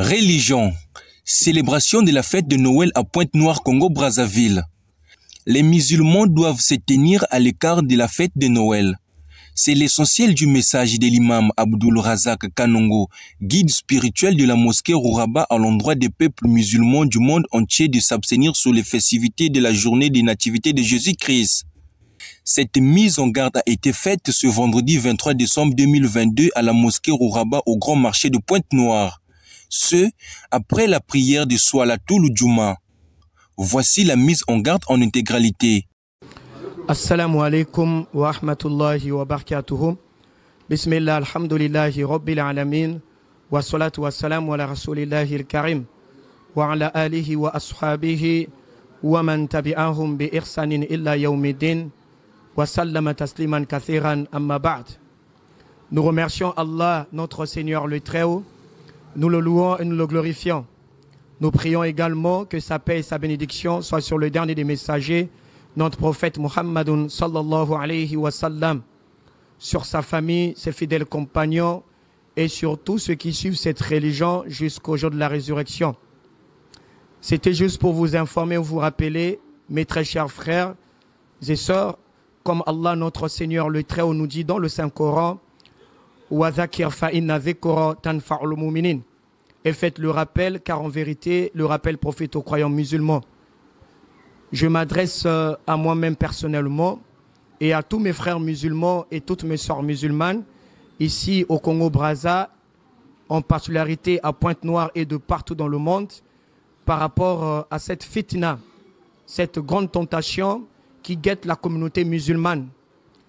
Religion. Célébration de la fête de Noël à Pointe-Noire, Congo-Brazzaville. Les musulmans doivent se tenir à l'écart de la fête de Noël. C'est l'essentiel du message de l'imam Abdul Razak Kanongo, guide spirituel de la mosquée Rouraba à l'endroit des peuples musulmans du monde entier de s'abstenir sur les festivités de la journée des nativités de Jésus-Christ. Cette mise en garde a été faite ce vendredi 23 décembre 2022 à la mosquée Rouraba au grand marché de Pointe-Noire. Ce, après la prière de Swalatul Juma. Voici la mise en garde en intégralité. Assalamu alaikum wa rahmatullahi wa barakatuhu. Bismillah, alhamdulillahi rabbil alamin. Wa salatu wa salamu ala rasulillahi al-karim. Wa ala alihi wa ashabihi. Wa man tabi'ahum bi ihsanin illa yawmiddin. Wa sallama tasliman kathiran amma ba'd. Nous remercions Allah, notre Seigneur le Très-Haut. Nous le louons et nous le glorifions. Nous prions également que sa paix et sa bénédiction soient sur le dernier des messagers, notre prophète Muhammadun sallallahu alayhi wa sallam, sur sa famille, ses fidèles compagnons et sur tous ceux qui suivent cette religion jusqu'au jour de la résurrection. C'était juste pour vous informer ou vous rappeler, mes très chers frères et sœurs, comme Allah notre Seigneur le Très-Haut nous dit dans le Saint-Coran, et faites le rappel, car en vérité, le rappel profite aux croyants musulmans. Je m'adresse à moi-même personnellement et à tous mes frères musulmans et toutes mes sœurs musulmanes, ici au Congo-Brazza, en particularité à Pointe-Noire et de partout dans le monde, par rapport à cette fitna, cette grande tentation qui guette la communauté musulmane,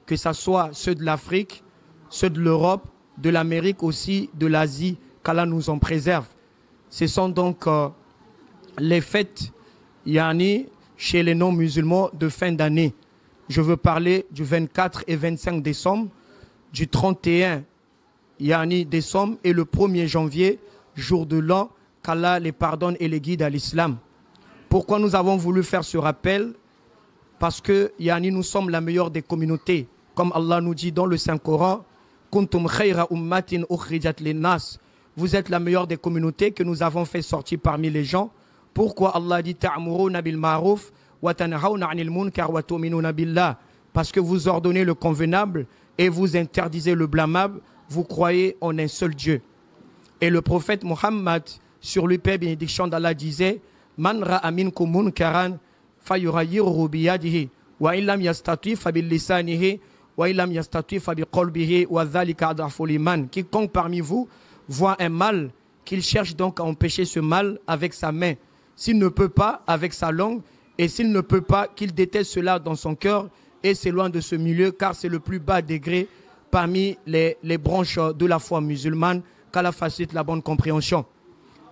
que ce soit ceux de l'Afrique, ceux de l'Europe, de l'Amérique aussi, de l'Asie, qu'Allah nous en préserve. Ce sont donc les fêtes yani, chez les non-musulmans de fin d'année. Je veux parler du 24 et 25 décembre, du 31 yani, décembre et le 1er janvier, jour de l'an, qu'Allah les pardonne et les guide à l'islam. Pourquoi nous avons voulu faire ce rappel? Parce que yani, nous sommes la meilleure des communautés. Comme Allah nous dit dans le Saint-Coran, Kuntum khayra ummatin ukhrijat linnas. Vous êtes la meilleure des communautés que nous avons fait sortir parmi les gens. Pourquoi Allah dit ta'muruna bil ma'ruf wa tanhauna 'anil munkar wa tu'minuna billah? Parce que vous ordonnez le convenable et vous interdisez le blâmable. Vous croyez en un seul Dieu. Et le prophète Muhammad, sur lui paix et bénédiction d'Allah, disait Man ra'a minkum munkaran fayughayyiruhu bi yadihi wa illam yastati fa bil lisanihi. Quiconque parmi vous voit un mal, qu'il cherche donc à empêcher ce mal avec sa main. S'il ne peut pas, avec sa langue, et s'il ne peut pas, qu'il déteste cela dans son cœur et s'éloigne de ce milieu, car c'est le plus bas degré parmi les branches de la foi musulmane, qu'Allah facilite la bonne compréhension.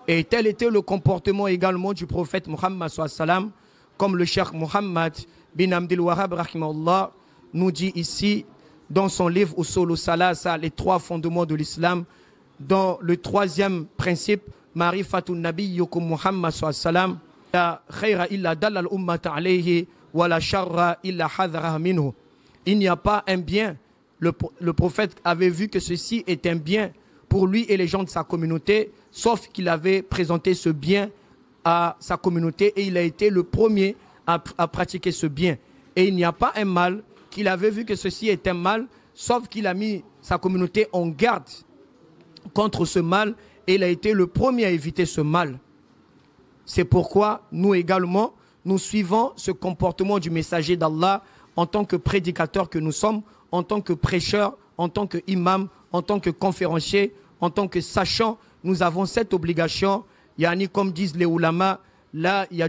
Et tel était le comportement également du prophète Muhammad sallam, comme le cheikh Muhammad bin Abdul Wahhab rahimahullah nous dit ici, dans son livre Usul Salasa, les trois fondements de l'islam, dans le troisième principe, Marifatun Nabi Yukum Muhammad sallam, la khayra illa dalal ummata alayhi wa la sharra illa hadhara minhu. Il n'y a pas un bien. Le prophète avait vu que ceci est un bien pour lui et les gens de sa communauté, sauf qu'il avait présenté ce bien à sa communauté et il a été le premier à pratiquer ce bien. Et il n'y a pas un mal qu'il avait vu que ceci était mal, sauf qu'il a mis sa communauté en garde contre ce mal et il a été le premier à éviter ce mal. C'est pourquoi nous également, nous suivons ce comportement du messager d'Allah en tant que prédicateur que nous sommes, en tant que prêcheur, en tant que imam, en tant que conférencier, en tant que sachant, nous avons cette obligation, yani comme disent les ulama, là, il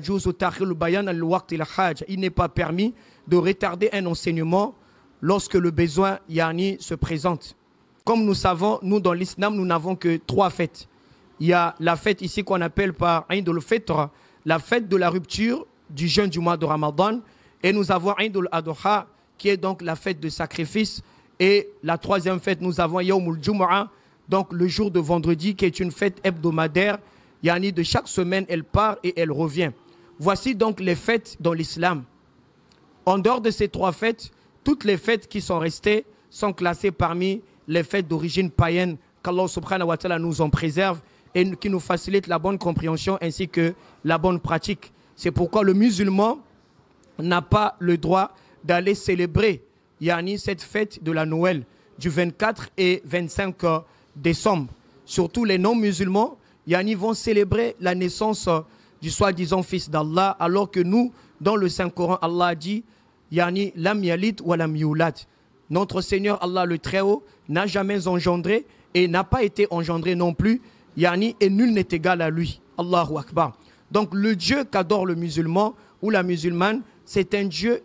n'est pas permis de retarder un enseignement lorsque le besoin yani, se présente. Comme nous savons, nous dans l'islam, nous n'avons que trois fêtes. Il y a la fête ici qu'on appelle par Eid al-Fitr, la fête de la rupture du jeûne du mois de Ramadan. Et nous avons Eid al-Adha, qui est donc la fête de sacrifice. Et la troisième fête, nous avons Yawm al-Jum'a, donc le jour de vendredi, qui est une fête hebdomadaire. Yani de chaque semaine, elle part et elle revient. Voici donc les fêtes dans l'islam. En dehors de ces trois fêtes, toutes les fêtes qui sont restées sont classées parmi les fêtes d'origine païenne, qu'Allah subhanahu wa ta'ala nous en préserve et qui nous facilite la bonne compréhension ainsi que la bonne pratique. C'est pourquoi le musulman n'a pas le droit d'aller célébrer cette fête de la Noël du 24 et 25 décembre. Surtout les non-musulmans vont célébrer la naissance du soi-disant fils d'Allah, alors que nous, dans le Saint-Coran, Allah a dit Lam yalid wa lam yulad. Notre Seigneur Allah le Très-Haut n'a jamais engendré et n'a pas été engendré non plus, et nul n'est égal à lui. Allahu Akbar. Donc le Dieu qu'adore le musulman ou la musulmane, c'est un Dieu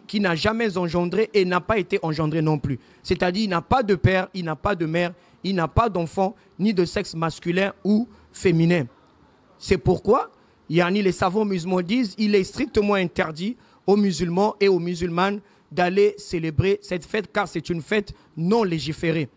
qui n'a jamais engendré et n'a pas été engendré non plus. C'est-à-dire il n'a pas de père, il n'a pas de mère, il n'a pas d'enfant, ni de sexe masculin ou féminin. C'est pourquoi les savants musulmans disent qu'il est strictement interdit aux musulmans et aux musulmanes d'aller célébrer cette fête, car c'est une fête non légiférée,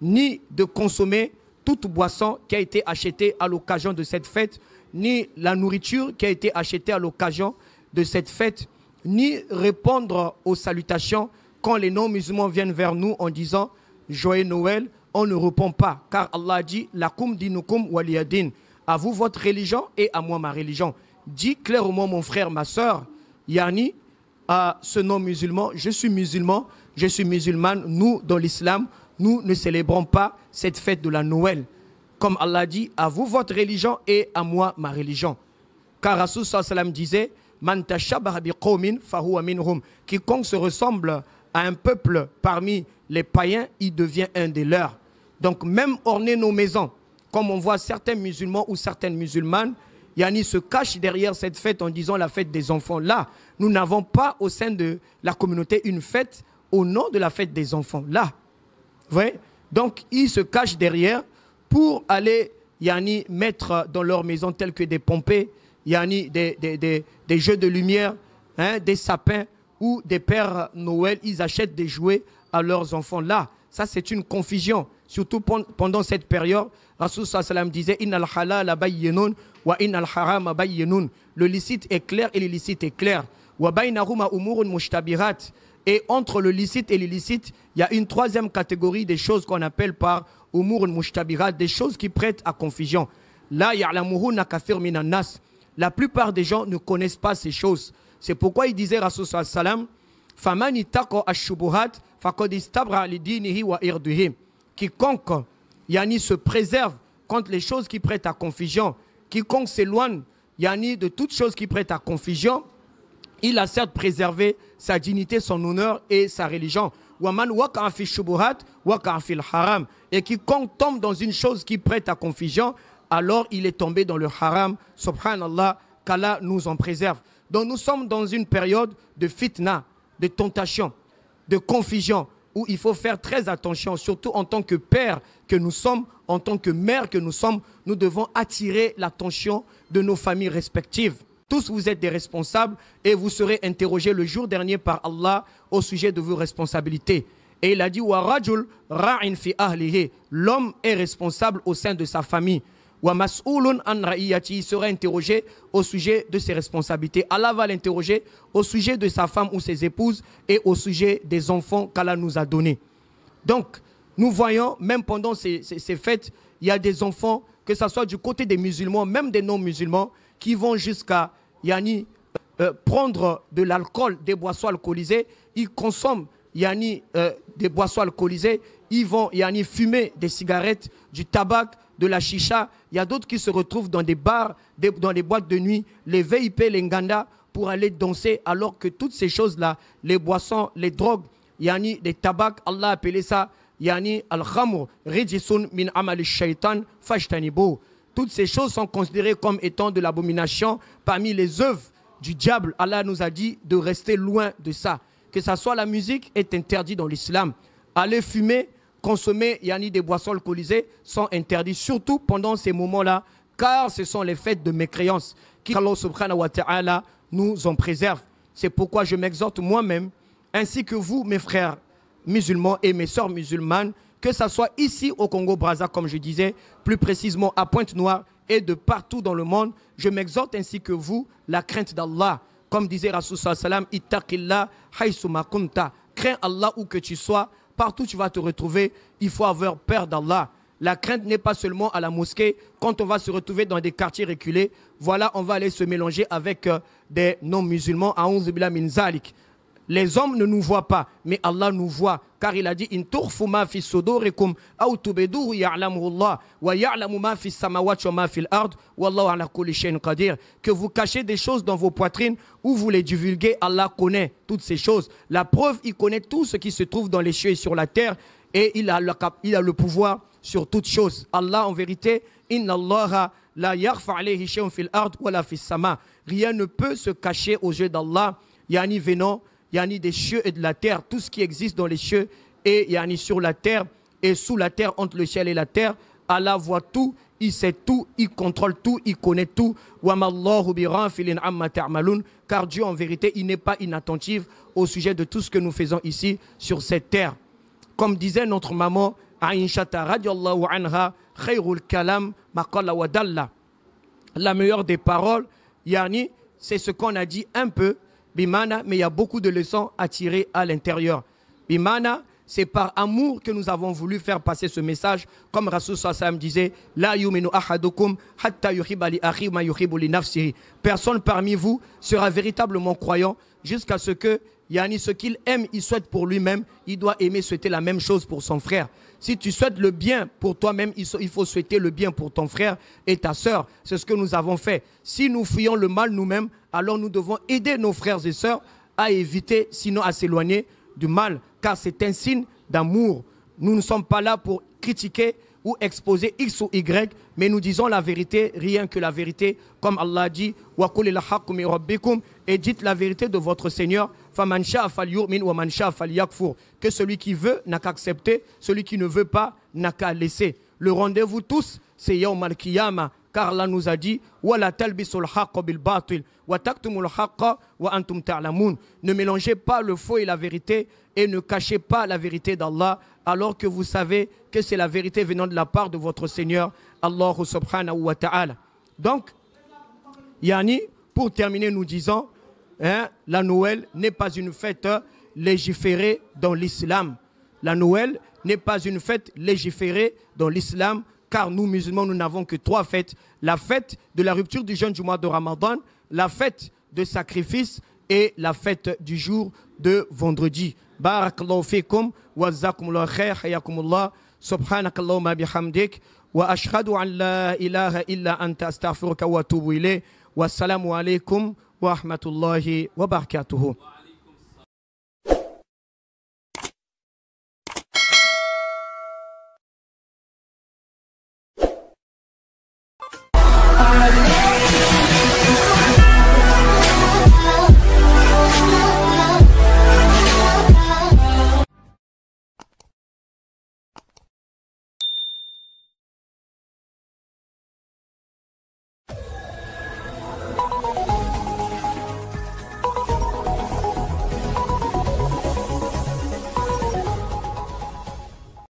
ni de consommer toute boisson qui a été achetée à l'occasion de cette fête, ni la nourriture qui a été achetée à l'occasion de cette fête, ni répondre aux salutations quand les non-musulmans viennent vers nous en disant « Joyeux Noël », on ne répond pas, car Allah dit « Lakum dinukum waliyadin », à vous votre religion et à moi ma religion. Dis clairement mon frère, ma soeur, à ce non-musulman, je suis musulmane, nous dans l'islam, nous ne célébrons pas cette fête de la Noël. Comme Allah dit, à vous votre religion et à moi ma religion. Car Rasul sallallahu alayhi wa sallam disait, Man tashabbaha biqawmin fahuwa minhum. Quiconque se ressemble à un peuple parmi les païens, il devient un des leurs. Donc même orner nos maisons, comme on voit certains musulmans ou certaines musulmanes, se cachent derrière cette fête en disant la fête des enfants. Là, nous n'avons pas au sein de la communauté une fête au nom de la fête des enfants. Là, vous voyez? Donc ils se cachent derrière pour aller mettre dans leur maison telles que des pompées, des jeux de lumière, des sapins ou des pères Noël. Ils achètent des jouets à leurs enfants. Là, ça c'est une confusion. Surtout pendant cette période, Rasul sallallahu alayhi wa sallam disait Innal halala bayyinun wa innal harama bayyinun. Le licite est clair et l'illicite est clair. Wa baynahuma umurun mushtabihat. Et entre le licite et l'illicite, il y a une troisième catégorie des choses qu'on appelle par umurun mushtabihat, des choses qui prêtent à confusion. Là, ya'lamuhunna kathir minan nas. La plupart des gens ne connaissent pas ces choses. C'est pourquoi il disait Rasul sallallahu alayhi wa sallam Faman ittaqa ash-shubuhat faqad istabra li dinihi wa irdihi. Quiconque se préserve contre les choses qui prêtent à confusion, quiconque s'éloigne de toutes choses qui prêtent à confusion, il a certes préservé sa dignité, son honneur et sa religion. Et quiconque tombe dans une chose qui prête à confusion, alors il est tombé dans le haram. Subhanallah, qu'Allah nous en préserve. Donc nous sommes dans une période de fitna, de tentation, de confusion, où il faut faire très attention, surtout en tant que père que nous sommes, en tant que mère que nous sommes, nous devons attirer l'attention de nos familles respectives. Tous vous êtes des responsables et vous serez interrogés le jour dernier par Allah au sujet de vos responsabilités. Et il a dit « L'homme est responsable au sein de sa famille. Il sera interrogé au sujet de ses responsabilités. Allah va l'interroger au sujet de sa femme ou ses épouses et au sujet des enfants qu'Allah nous a donnés. Donc, nous voyons, même pendant ces fêtes, il y a des enfants, que ce soit du côté des musulmans, même des non-musulmans, qui vont jusqu'à prendre de l'alcool, des boissons alcoolisées. Ils consomment des boissons alcoolisées. Ils vont fumer des cigarettes, du tabac, de la chicha. Il y a d'autres qui se retrouvent dans des bars, dans les boîtes de nuit, les VIP, les nganda, pour aller danser, alors que toutes ces choses-là, les boissons, les drogues, les tabacs, Allah a appelé ça al-khamr rijisun min amal shaitan fajtanibu. Toutes ces choses sont considérées comme étant de l'abomination parmi les œuvres du diable. Allah nous a dit de rester loin de ça. Que ça soit la musique est interdit dans l'islam. Aller fumer, consommer des boissons alcoolisées sont interdits, surtout pendant ces moments-là, car ce sont les fêtes de mécréance qu'Allah subhanahu wa ta'ala nous en préserve. C'est pourquoi je m'exhorte moi-même, ainsi que vous, mes frères musulmans et mes sœurs musulmanes, que ce soit ici au Congo-Brazza, comme je disais, plus précisément à Pointe-Noire et de partout dans le monde, je m'exhorte ainsi que vous, la crainte d'Allah. Comme disait Rasul sallallahu alayhi wa sallam, ittaqillah haythuma kunta. Crains Allah où que tu sois, partout où tu vas te retrouver, il faut avoir peur d'Allah. La crainte n'est pas seulement à la mosquée. Quand on va se retrouver dans des quartiers reculés, voilà, on va aller se mélanger avec des non-musulmans. A'oudhu billahi min zalik. Les hommes ne nous voient pas, mais Allah nous voit, car il a dit in tukhfu ma fi sudurikum aw tubduhu ya'lamuhu Allah wa ya'lamu ma fi samawati wa ma fi al-ard wallahu ala kulli shay'in qadir. Que vous cachez des choses dans vos poitrines ou vous les divulguez, Allah connaît toutes ces choses. La preuve, il connaît tout ce qui se trouve dans les cieux et sur la terre, et il a le pouvoir sur toutes choses. Allah, en vérité, inna Allah la yakhfa alayhi shay'un fil ard wa la fis sama. Rien ne peut se cacher aux yeux d'Allah, yani venant yani des cieux et de la terre, tout ce qui existe dans les cieux et yani sur la terre et sous la terre, entre le ciel et la terre. Allah voit tout, il sait tout, il contrôle tout, il connaît tout. Car Dieu en vérité, il n'est pas inattentif au sujet de tout ce que nous faisons ici sur cette terre. Comme disait notre maman Aïcha radiallahu anha, khayrul kalam maqala wa dalla. La meilleure des paroles, yani, c'est ce qu'on a dit un peu. Bimana, mais il y a beaucoup de leçons à tirer à l'intérieur. Bimana, c'est par amour que nous avons voulu faire passer ce message. Comme Rasul sallam disait, la yuminu ahadukum hatta yuhibba li akhi ma yuhibbu li nafsihi. Personne parmi vous sera véritablement croyant jusqu'à ce que, yani, ce qu'il aime, il souhaite pour lui-même, il doit aimer, souhaiter la même chose pour son frère. Si tu souhaites le bien pour toi-même, il faut souhaiter le bien pour ton frère et ta sœur. C'est ce que nous avons fait. Si nous fuyons le mal nous-mêmes, alors nous devons aider nos frères et sœurs à éviter, sinon à s'éloigner du mal, car c'est un signe d'amour. Nous ne sommes pas là pour critiquer ou exposer X ou Y, mais nous disons la vérité, rien que la vérité, comme Allah dit, et dites la vérité de votre Seigneur, que celui qui veut n'a qu'à accepter, celui qui ne veut pas n'a qu'à laisser. Le rendez-vous tous, c'est Yawm al-Qiyamah, car Allah nous a dit ne mélangez pas le faux et la vérité et ne cachez pas la vérité d'Allah alors que vous savez que c'est la vérité venant de la part de votre Seigneur Allah subhanahu wa ta'ala. Donc, yani, pour terminer, nous disons, la Noël n'est pas une fête légiférée dans l'islam. La Noël n'est pas une fête légiférée dans l'islam, car nous, musulmans, nous n'avons que 3 fêtes. La fête de la rupture du jeûne du mois de Ramadan, la fête de sacrifice et la fête du jour de vendredi. Barakallahu fikum wa jazakumullahu khair, hayakumullah, subhanakallahumma bihamdik, wa ashhadu an la ilaha illa anta astaghfiruka wa atubu ilayk. Wassalamu alaikum wa rahmatullahi wa barakatuhu.